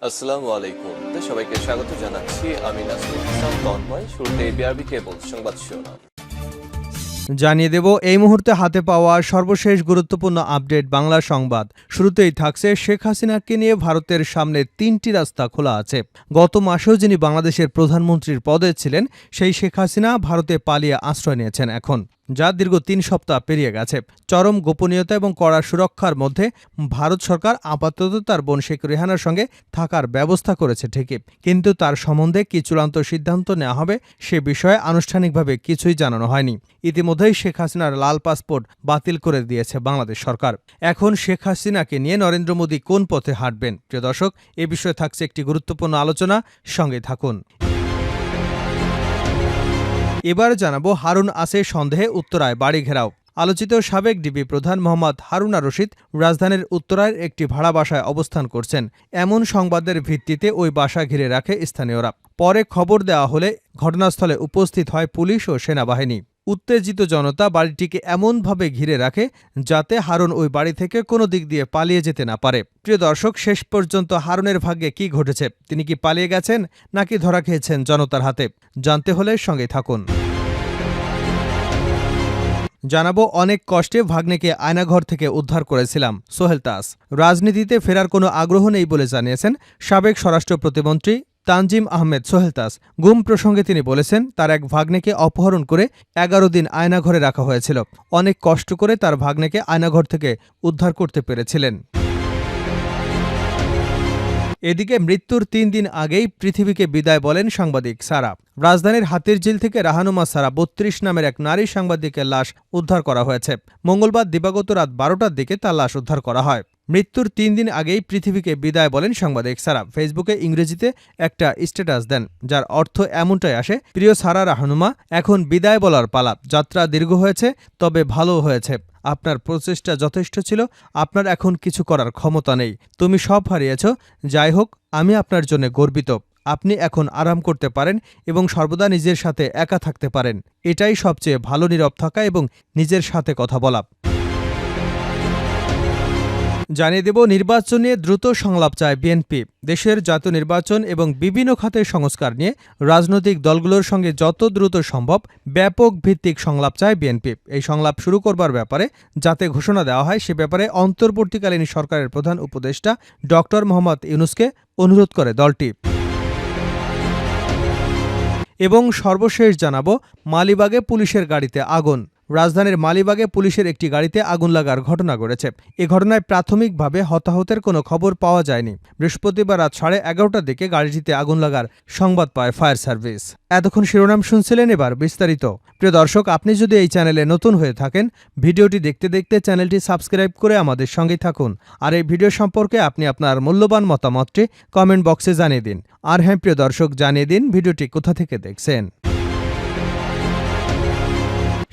আসসালামু আলাইকুম। সবাইকে স্বাগত জানাচ্ছি। আমি নাসরুল ইসলাম তন্ময়। শুরুতে বিআরবি কেবল সংবাদ শিরোনাম জানিয়ে দেব এই মুহূর্তে হাতে পাওয়া সর্বশেষ গুরুত্বপূর্ণ আপডেট বাংলা সংবাদ। শুরুতেই থাকছে শেখ হাসিনাকে নিয়ে ভারতের সামনে তিনটি রাস্তা খোলা আছে। গত মাসেও যিনি বাংলাদেশের প্রধানমন্ত্রীর পদে ছিলেন সেই শেখ হাসিনা ভারতে পালিয়ে আশ্রয় নিয়েছেন এখন, যা দীর্ঘ ৩ সপ্তাহ পেরিয়ে গেছে। চরম গোপনীয়তা এবং কড়া সুরক্ষার মধ্যে ভারত সরকার আপাতত তার বোন শেখ রেহানার সঙ্গে থাকার ব্যবস্থা করেছে ঠিকই, কিন্তু তার সম্বন্ধে কি চূড়ান্ত সিদ্ধান্ত নেওয়া হবে সে বিষয়ে আনুষ্ঠানিকভাবে কিছুই জানানো হয়নি। ইতিমধ্যেই শেখ হাসিনার লাল পাসপোর্ট বাতিল করে দিয়েছে বাংলাদেশ সরকার। এখন শেখ হাসিনাকে নিয়ে নরেন্দ্র মোদী কোন পথে হাঁটবেন? প্রিয় দর্শক, এ বিষয়ে থাকছে একটি গুরুত্বপূর্ণ আলোচনা, সঙ্গে থাকুন। এবার জানাবো হারুন আসে সন্দেহে উত্তরায় বাড়ি ঘেরাও। আলোচিত সাবেক ডিবি প্রধান মোহাম্মদ হারুনা রশিদ রাজধানীর উত্তরার একটি ভাড়া বাসায় অবস্থান করছেন। এমন সংবাদের ভিত্তিতে ওই বাসা ঘিরে রাখে স্থানীয়রা। পরে খবর দেওয়া হলে ঘটনাস্থলে উপস্থিত হয় পুলিশ ও সেনাবাহিনী। উত্তেজিত জনতা বাড়িটিকে এমনভাবে ঘিরে রাখে যাতে হারুন ওই বাড়ি থেকে কোনো দিক দিয়ে পালিয়ে যেতে না পারে। প্রিয় দর্শক, শেষ পর্যন্ত হারুনের ভাগ্যে কি ঘটেছে? তিনি কি পালিয়ে গেছেন নাকি ধরা খেয়েছেন জনতার হাতে? জানতে হলে সঙ্গে থাকুন। জানাবো অনেক কষ্টে ভাগ্নেকে আয়নাঘর থেকে উদ্ধার করেছিলাম সোহেল তাস। রাজনীতিতে ফেরার কোনো আগ্রহ নেই বলে জানিয়েছেন সাবেক স্বরাষ্ট্র প্রতিমন্ত্রী তানজিম আহমেদ সোহেল তাস। গুম প্রসঙ্গে তিনি বলেছেন, তার এক ভাগ্নেকে অপহরণ করে ১১ দিন আয়নাঘরে রাখা হয়েছিল। অনেক কষ্ট করে তার ভাগ্নেকে আয়নাঘর থেকে উদ্ধার করতে পেরেছিলেন। এদিকে মৃত্যুর ৩ দিন আগেই পৃথিবীকে বিদায় বলেন সাংবাদিক সারা। রাজধানীর হাতিরঝিল থেকে রাহানুমা সারা ৩২ নামের এক নারী সাংবাদিকের লাশ উদ্ধার করা হয়েছে। মঙ্গলবার দিবাগত রাত ১২টার দিকে তার লাশ উদ্ধার করা হয়। মৃত্যুর ৩ দিন আগেই পৃথিবীকে বিদায় বলেন সাংবাদিক সারা ফেসবুকে ইংরেজিতে একটা স্ট্যাটাস দেন, যার অর্থ এমনটাই আসে: প্রিয় সারা রাহানুমা, এখন বিদায় বলার পালা। যাত্রা দীর্ঘ হয়েছে, তবে ভালো হয়েছে। আপনার প্রচেষ্টা যথেষ্ট ছিল। আপনার এখন কিছু করার ক্ষমতা নেই। তুমি সব হারিয়েছ। যাই হোক, আমি আপনার জন্য গর্বিত। আপনি এখন আরাম করতে পারেন এবং সর্বদা নিজের সাথে একা থাকতে পারেন। এটাই সবচেয়ে ভালো, নীরব থাকা এবং নিজের সাথে কথা বলা। জানিয়ে দেব নির্বাচন নিয়ে দ্রুত সংলাপ চায় বিএনপি। দেশের জাতীয় নির্বাচন এবং বিভিন্ন খাতের সংস্কার নিয়ে রাজনৈতিক দলগুলোর সঙ্গে যত দ্রুত সম্ভব ব্যাপক ভিত্তিক সংলাপ চায় বিএনপি। এই সংলাপ শুরু করবার ব্যাপারে যাতে ঘোষণা দেওয়া হয় সে ব্যাপারে অন্তর্বর্তীকালীন সরকারের প্রধান উপদেষ্টা ড মোহাম্মদ ইউনূসকে অনুরোধ করে দলটি। এবং সর্বশেষ জানাবো মালিবাগে পুলিশের গাড়িতে আগুন। রাজধানীর মালিবাগে পুলিশের একটি গাড়িতে আগুন লাগার ঘটনা ঘটেছে। এ ঘটনায় প্রাথমিকভাবে হতাহতের কোনো খবর পাওয়া যায়নি। বৃহস্পতিবার রাত 11:30টার দিকে গাড়িটিতে আগুন লাগার সংবাদ পায় ফায়ার সার্ভিস। এতক্ষণ শিরোনাম শুনছিলেন, এবার বিস্তারিত। প্রিয় দর্শক, আপনি যদি এই চ্যানেলে নতুন হয়ে থাকেন, ভিডিওটি দেখতে দেখতে চ্যানেলটি সাবস্ক্রাইব করে আমাদের সঙ্গেই থাকুন। আর এই ভিডিও সম্পর্কে আপনি আপনার মূল্যবান মতামতটি কমেন্ট বক্সে জানিয়ে দিন। আর হ্যাঁ প্রিয় দর্শক, জানিয়ে দিন ভিডিওটি কোথা থেকে দেখছেন।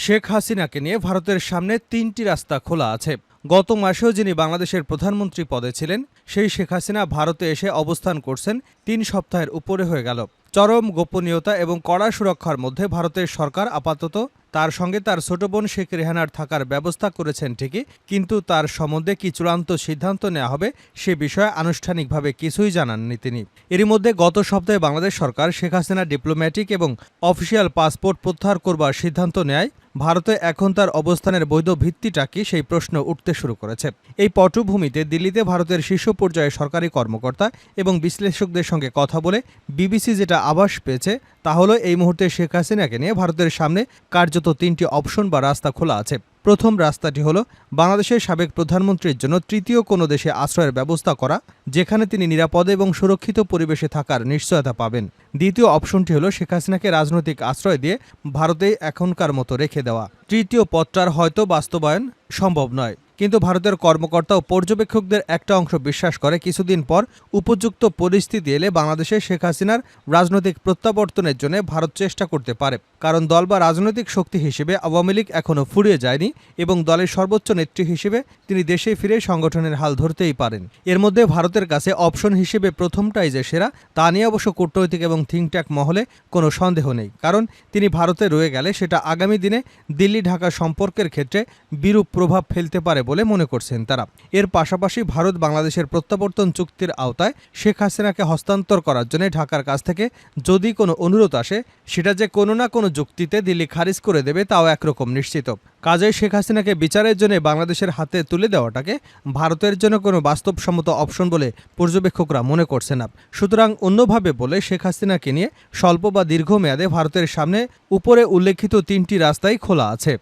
শেখ হাসিনাকে নিয়ে ভারতের সামনে ৩টি রাস্তা খোলা আছে। গত মাসেও যিনি বাংলাদেশের প্রধানমন্ত্রী পদে ছিলেন সেই শেখ হাসিনা ভারতে এসে অবস্থান করছেন ৩ সপ্তাহের উপরে হয়ে গেল। চরম গোপনীয়তা এবং কড়া সুরক্ষার মধ্যে ভারতের সরকার আপাতত তার সঙ্গে তার ছোট বোন শেখ রেহানার থাকার ব্যবস্থা করেছেন ঠিকই, কিন্তু তার সম্বন্ধে কি চূড়ান্ত সিদ্ধান্ত নেওয়া হবে সে বিষয়ে আনুষ্ঠানিকভাবে কিছুই জানাননি তিনি। এরই মধ্যে গত সপ্তাহে বাংলাদেশ সরকার শেখ হাসিনার ডিপ্লোম্যাটিক এবং অফিসিয়াল পাসপোর্ট প্রত্যাহার করবার সিদ্ধান্ত নেয়। ভারতে এখন তার অবস্থানের বৈধ ভিত্তিটা কি, সেই প্রশ্ন উঠতে শুরু করেছে। এই পটভূমিতে দিল্লিতে ভারতের শীর্ষ পর্যায়ে সরকারি কর্মকর্তা এবং বিশ্লেষকদের সঙ্গে কথা বলে বিবিসি যেটা আভাস পেয়েছে তা হলো এই মুহূর্তে শেখ হাসিনাকে নিয়ে ভারতের সামনে কার্যত ৩টি অপশন বা রাস্তা খোলা আছে। প্রথম রাস্তাটি হলো বাংলাদেশের সাবেক প্রধানমন্ত্রীর জন্য তৃতীয় কোনো দেশে আশ্রয়ের ব্যবস্থা করা, যেখানে তিনি নিরাপদে এবং সুরক্ষিত পরিবেশে থাকার নিশ্চয়তা পাবেন। দ্বিতীয় অপশনটি হলো শেখ হাসিনাকে রাজনৈতিক আশ্রয় দিয়ে ভারতেই এখনকার মতো রেখে দেওয়া। তৃতীয় পথটার হয়তো বাস্তবায়ন সম্ভব নয়, কিন্তু ভারতের কর্মকর্তা ও পর্যবেক্ষকদের একটা অংশ বিশ্বাস করে কিছুদিন পর উপযুক্ত পরিস্থিতি এলে বাংলাদেশে শেখ হাসিনার রাজনৈতিক প্রত্যাবর্তনের জন্য ভারত চেষ্টা করতে পারে। কারণ দল বা রাজনৈতিক শক্তি হিসেবে আওয়ামী লীগ এখনও ফুরিয়ে যায়নি এবং দলের সর্বোচ্চ নেত্রী হিসেবে তিনি দেশে ফিরে সংগঠনের হাল ধরতেই পারেন। এর মধ্যে ভারতের কাছে অপশন হিসেবে প্রথমটাই যে সেরা তা নিয়ে অবশ্য কূটনৈতিক এবং থিঙ্ক ট্যাঙ্ক মহলে কোনো সন্দেহ নেই, কারণ তিনি ভারতে রয়ে গেলে সেটা আগামী দিনে দিল্লি ঢাকা সম্পর্কের ক্ষেত্রে বিরূপ প্রভাব ফেলতে পারে বলে মনে করছেন তারা। এর পাশাপাশি ভারত বাংলাদেশের প্রত্যাবর্তন চুক্তির আওতায় শেখ হাসিনাকে হস্তান্তর করার জন্য ঢাকার কাছ থেকে যদি কোনো অনুরোধ আসে, সেটা যে কোনো না কোনো যুক্তিতে দিল্লি খারিজ করে দেবে তাও একরকম নিশ্চিত। কাজেই শেখ হাসিনাকে বিচারের জন্য বাংলাদেশের হাতে তুলে দেওয়াটাকে ভারতের জন্য কোনো বাস্তবসম্মত অপশন বলে পর্যবেক্ষকরা মনে করছে না। সুতরাং অন্যভাবে বলে শেখ হাসিনাকে নিয়ে স্বল্প বা দীর্ঘমেয়াদে ভারতের সামনে উপরে উল্লেখিত 3টি রাস্তাই খোলা আছে।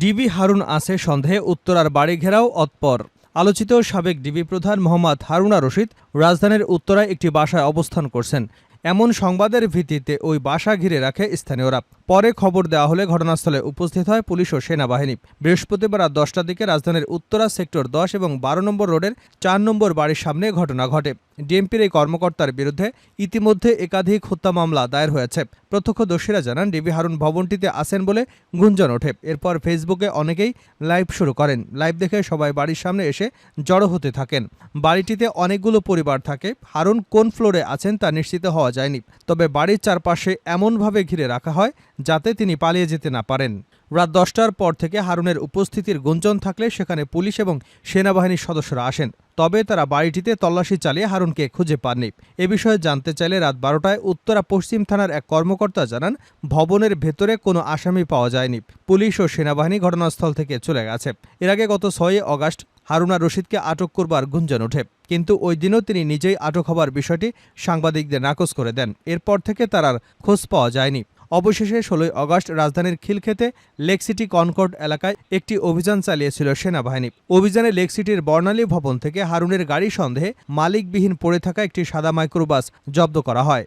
ডিবি হারুন আছে সন্দেহে উত্তরার বাড়ি ঘেরাও অতপর। আলোচিত সাবেক ডিবি প্রধান মোহাম্মদ হারুনা রশিদ রাজধানীর উত্তরায় একটি বাসায় অবস্থান করছেন। এমন সংবাদের ভিত্তিতে ওই বাসা ঘিরে রাখে স্থানীয়রা। পরে খবর দেওয়া হলে ঘটনাস্থলে উপস্থিত হয় পুলিশ ও সেনাবাহিনী। বৃহস্পতিবার রাত 10টার দিকে রাজধানীর উত্তরা সেক্টর 10 এবং 12 নম্বর রোডের 4 নম্বর বাড়ির সামনে ঘটনা ঘটে। ডিএমপির এই কর্মকর্তার বিরুদ্ধে ইতিমধ্যে একাধিক হত্যা মামলা দায়ের হয়েছে। প্রত্যক্ষদর্শীরা জানান ডিবি হারুন ভবনটিতে আসেন বলে গুঞ্জন ওঠে। এরপর ফেসবুকে অনেকেই লাইভ শুরু করেন। লাইভ দেখে সবাই বাড়ির সামনে এসে জড়ো হতে থাকেন। বাড়িটিতে অনেকগুলো পরিবার থাকে। হারুন কোন ফ্লোরে আছেন তা নিশ্চিত হওয়া যায়নি, তবে বাড়ির চারপাশে এমনভাবে ঘিরে রাখা হয় যাতে তিনি পালিয়ে যেতে না পারেন। রাত 10টার পর থেকে হারুনের উপস্থিতির গুঞ্জন থাকলে সেখানে পুলিশ এবং সেনাবাহিনীর সদস্যরা আসেন। তবে তারা বাড়িটিতে তল্লাশি চালিয়ে হারুনকে খুঁজে পাননি। এ বিষয়ে জানতে চাইলে রাত 12টায় উত্তরা পশ্চিম থানার এক কর্মকর্তা জানান, ভবনের ভেতরে কোনো আসামি পাওয়া যায়নি। পুলিশ ও সেনাবাহিনী ঘটনাস্থল থেকে চলে গেছে। এর আগে গত 6 আগস্ট হারুনা রশিদকে আটক করবার গুঞ্জন ওঠে, কিন্তু ওই দিনও তিনি নিজেই আটক হবার বিষয়টি সাংবাদিকদের নাকচ করে দেন। এরপর থেকে তার আর খোঁজ পাওয়া যায়নি। অবশেষে 16 আগস্ট রাজধানীর খিলক্ষেতে লেক সিটি কনকর্ড এলাকায় একটি অভিযান চালিয়েছিল সেনাবাহিনী। অভিযানে লেক সিটির বর্ণালী ভবন থেকে হারুনের গাড়ি সন্দেহে মালিকবিহীন পড়ে থাকা একটি সাদা মাইক্রোবাস জব্দ করা হয়।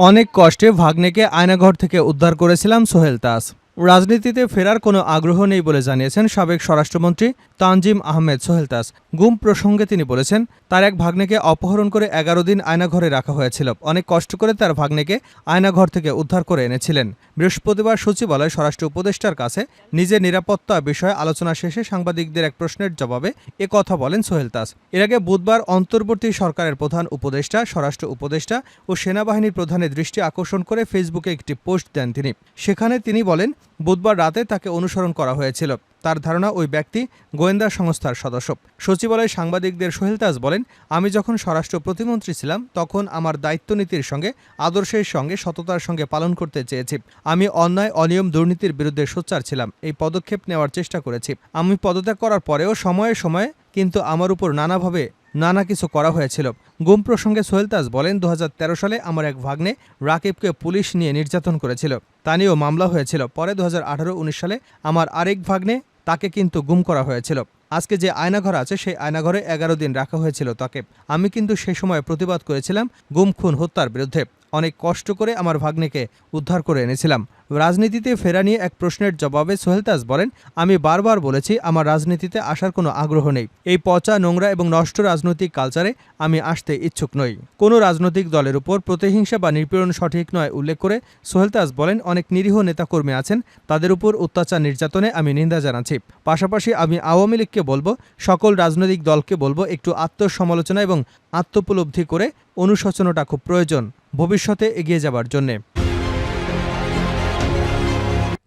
অনেক কষ্টে ভাগ্নেকে আয়নাঘর থেকে উদ্ধার করেছিলাম সোহেল তাস। রাজনীতিতে ফেরার কোনো আগ্রহ নেই বলে জানিয়েছেন সাবেক স্বরাষ্ট্রমন্ত্রী তানজিম আহমেদ সোহেল তাস। গুম প্রসঙ্গে তিনি বলেছেন, তার এক ভাগ্নেকে অপহরণ করে 11 দিন আয়নাঘরে রাখা হয়েছিল। অনেক কষ্ট করে তার ভাগ্নেকে আয়নাঘর থেকে উদ্ধার করে এনেছিলেন। বৃহস্পতিবার সচিবালয় স্বরাষ্ট্র উপদেষ্টার কাছে নিজের নিরাপত্তা বিষয়ে আলোচনা শেষে সাংবাদিকদের এক প্রশ্নের জবাবে এ কথা বলেন সোহেল তাস। এর আগে বুধবার অন্তর্বর্তী সরকারের প্রধান উপদেষ্টা, স্বরাষ্ট্র উপদেষ্টা ও সেনাবাহিনীর প্রধানের দৃষ্টি আকর্ষণ করে ফেসবুকে একটি পোস্ট দেন তিনি। সেখানে তিনি বলেন, বুধবার রাতে তাকে অনুসরণ করা হয়েছিল। তার ধারণা ওই ব্যক্তি গোয়েন্দা সংস্থার সদস্য। সচিবালয়ে সাংবাদিকদের সোহেল তাস বলেন, আমি যখন স্বরাষ্ট্র প্রতিমন্ত্রী ছিলাম তখন আমার দায়িত্বনীতির সঙ্গে আদর্শের সঙ্গে সততার সঙ্গে পালন করতে চেয়েছি। আমি অন্যায়, অনিয়ম, দুর্নীতির বিরুদ্ধে সোচ্চার ছিলাম। এই পদক্ষেপ নেওয়ার চেষ্টা করেছি। আমি পদত্যাগ করার পরেও সময়ে সময়ে কিন্তু আমার উপর নানা কিছু করা হয়েছিল। গুম প্রসঙ্গে সোহেল তাস বলেন, 2013 সালে আমার এক ভাগ্নে রাকিবকে পুলিশ নিয়ে নির্যাতন করেছিল। তা নিয়েও মামলা হয়েছিল। পরে 2018-19 সালে আমার আরেক ভাগ্নে, তাকে কিন্তু গুম করা হয়েছিল। আজকে যে আয়নাঘর আছে সেই আয়নাঘরে 11 দিন রাখা হয়েছিল তাকে। আমি কিন্তু সে সময় প্রতিবাদ করেছিলাম গুম, খুন, হত্যার বিরুদ্ধে। অনেক কষ্ট করে আমার ভাগ্নেকে উদ্ধার করে এনেছিলাম। রাজনীতিতে ফেরা নিয়ে এক প্রশ্নের জবাবে সোহেল তাস বলেন, আমি বারবার বলেছি আমার রাজনীতিতে আসার কোনো আগ্রহ নেই। এই পচা, নোংরা এবং নষ্ট রাজনৈতিক কালচারে আমি আসতে ইচ্ছুক নই। কোনো রাজনৈতিক দলের উপর প্রতিহিংসা বা নিপীড়ন সঠিক নয় উল্লেখ করে সোহেল তাস বলেন, অনেক নিরীহ নেতাকর্মী আছেন, তাদের উপর অত্যাচার নির্যাতনে আমি নিন্দা জানাচ্ছি। পাশাপাশি আমি আওয়ামী লীগকে বলবো, সকল রাজনৈতিক দলকে বলবো, একটু আত্মসমালোচনা এবং আত্মোপলব্ধি করে অনুশোচনাটা খুব প্রয়োজন ভবিষ্যতে এগিয়ে যাবার জন্যে।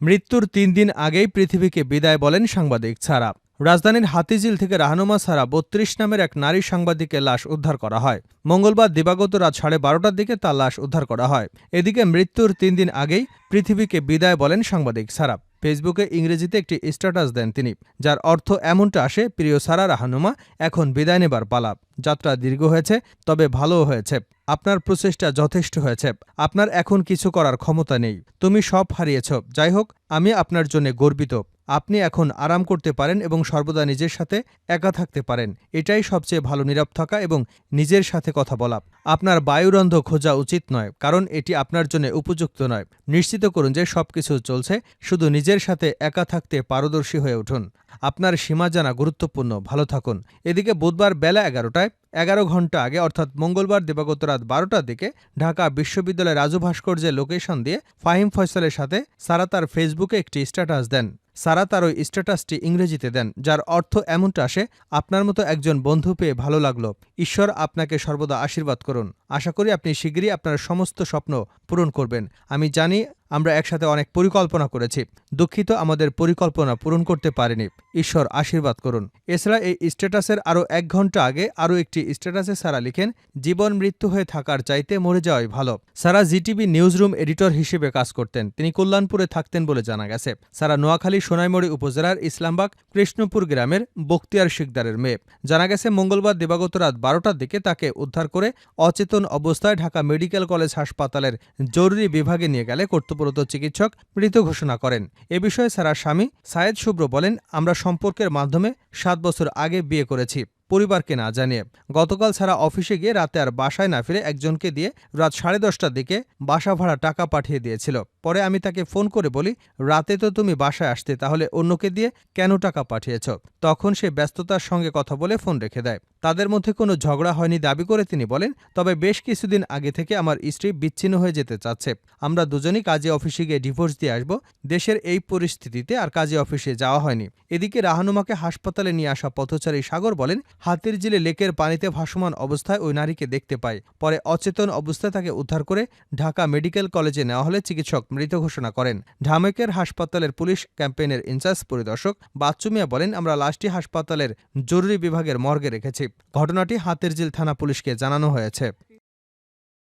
মৃত্যুর 3 দিন আগেই পৃথিবীকে বিদায় বলেন সাংবাদিক ছাড়া। রাজধানীর হাতিঝিল থেকে রাহানুমা ছাড়া 32 নামের এক নারী সাংবাদিকের লাশ উদ্ধার করা হয়। মঙ্গলবার দিবাগত রাত 12:30টার দিকে তার লাশ উদ্ধার করা হয়। এদিকে মৃত্যুর 3 দিন আগেই পৃথিবীকে বিদায় বলেন সাংবাদিক ছাড়া। ফেসবুকে ইংরেজিতে একটি স্ট্যাটাস দেন তিনি, যার অর্থ এমনটা আসে, প্রিয় সারা রাহানুমা, এখন বিদায় নেবার পালা। যাত্রা দীর্ঘ হয়েছে, তবে ভালোও হয়েছে। আপনার প্রচেষ্টা যথেষ্ট হয়েছে। আপনার এখন কিছু করার ক্ষমতা নেই। তুমি সব হারিয়েছ। যাই হোক, আমি আপনার জন্য গর্বিত। আপনি এখন আরাম করতে পারেন এবং সর্বদা নিজের সাথে একা থাকতে পারেন। এটাই সবচেয়ে ভালো নীরব থাকা এবং নিজের সাথে কথা বলা। আপনার বায়ুরন্ধ খোঁজা উচিত নয়, কারণ এটি আপনার জন্য উপযুক্ত নয়। নিশ্চিত করুন যে সবকিছু চলছে। শুধু নিজের সাথে একা থাকতে পারদর্শী হয়ে উঠুন। আপনার সীমা জানা গুরুত্বপূর্ণ। ভালো থাকুন। এদিকে বুধবার বেলা 11টায় 11 ঘণ্টা আগে অর্থাৎ মঙ্গলবার দিবাগত রাত 12টার দিকে ঢাকা বিশ্ববিদ্যালয়ের রাজু ভাস্কর্যের লোকেশন দিয়ে ফাহিম ফয়সালের সাথে সারা তার ফেসবুকে একটি স্ট্যাটাস দেন। সারা তার ওই স্ট্যাটাসটি ইংরেজিতে দেন, যার অর্থ এমনটা আসে, আপনার মতো একজন বন্ধু পেয়ে ভালো লাগলো। ঈশ্বর আপনাকে সর্বদা আশীর্বাদ করুন। আশা করি আপনি শীঘ্রই আপনার সমস্ত স্বপ্ন পূরণ করবেন। আমি জানি আমরা একসাথে অনেক পরিকল্পনা করেছি। দুঃখিত আমাদের পরিকল্পনা পূরণ করতে পারিনি। ঈশ্বর আশীর্বাদ করুন। এছাড়া এই স্ট্যাটাসের আরও 1 ঘন্টা আগে আরও একটি স্ট্যাটাসে সারা লিখেন, জীবন মৃত্যু হয়ে থাকার চাইতে মরে যাওয়াই ভালো। সারা জিটিভি নিউজরুম এডিটর হিসেবে কাজ করতেন। তিনি কল্যাণপুরে থাকতেন বলে জানা গেছে। সারা নোয়াখালী সোনাইমুড়ি উপজেলার ইসলামবাগ কৃষ্ণপুর গ্রামের বখতিয়ার শিকদারের মেয়ে। জানা গেছে মঙ্গলবার দিবাগত রাত 12টার দিকে তাকে উদ্ধার করে অচেতন অবস্থায় ঢাকা মেডিকেল কলেজ হাসপাতালের জরুরি বিভাগে নিয়ে গেলে কর্তব্যরত চিকিৎসক মৃত ঘোষণা করেন। এ বিষয়ে সারার স্বামী সায়েদ শুভ্র বলেন, আমরা সম্পর্কের মাধ্যমে 7 বছর আগে বিয়ে করেছি, পরিবারকে না জানিয়ে। গতকাল সারা অফিসে গিয়ে রাতে আর বাসায় না ফিরে একজনকে দিয়ে রাত 10:30টার দিকে বাসা ভাড়া টাকা পাঠিয়ে দিয়েছিল। পরে আমি তাকে ফোন করে বলি, রাতে তো তুমি বাসায় আসতে, তাহলে অন্যকে দিয়ে কেন টাকা পাঠিয়েছ? তখন সে ব্যস্ততার সঙ্গে কথা বলে ফোন রেখে দেয়। তাদের মধ্যে কোনো ঝগড়া হয়নি দাবি করে তিনি বলেন, তবে বেশ কিছুদিন আগে থেকে আমার স্ত্রী বিচ্ছিন্ন হয়ে যেতে চাচ্ছে। আমরা দুজনই কাজে অফিসে গিয়ে ডিভোর্স দিয়ে আসব। দেশের এই পরিস্থিতিতে আর কাজে অফিসে যাওয়া হয়নি। এদিকে রাহানুমাকে হাসপাতালে নিয়ে আসা পথচারী সাগর বলেন, হাতিরঝিলে লেকের পানিতে ভাসমান অবস্থায় ওই নারীকে দেখতে পায়। পরে অচেতন অবস্থায় তাকে উদ্ধার করে ঢাকা মেডিকেল কলেজে নেওয়া হলে চিকিৎসক মৃত ঘোষণা করেন। ঢামেকের হাসপাতালের পুলিশ ক্যাম্পেইনের ইনচার্জ পরিদর্শক বাচ্চু মিয়া বলেন, আমরা লাশটি হাসপাতালের জরুরি বিভাগের মর্গে রেখেছি। ঘটনাটি হাতিরঝিল থানা পুলিশকে জানানো হয়েছে।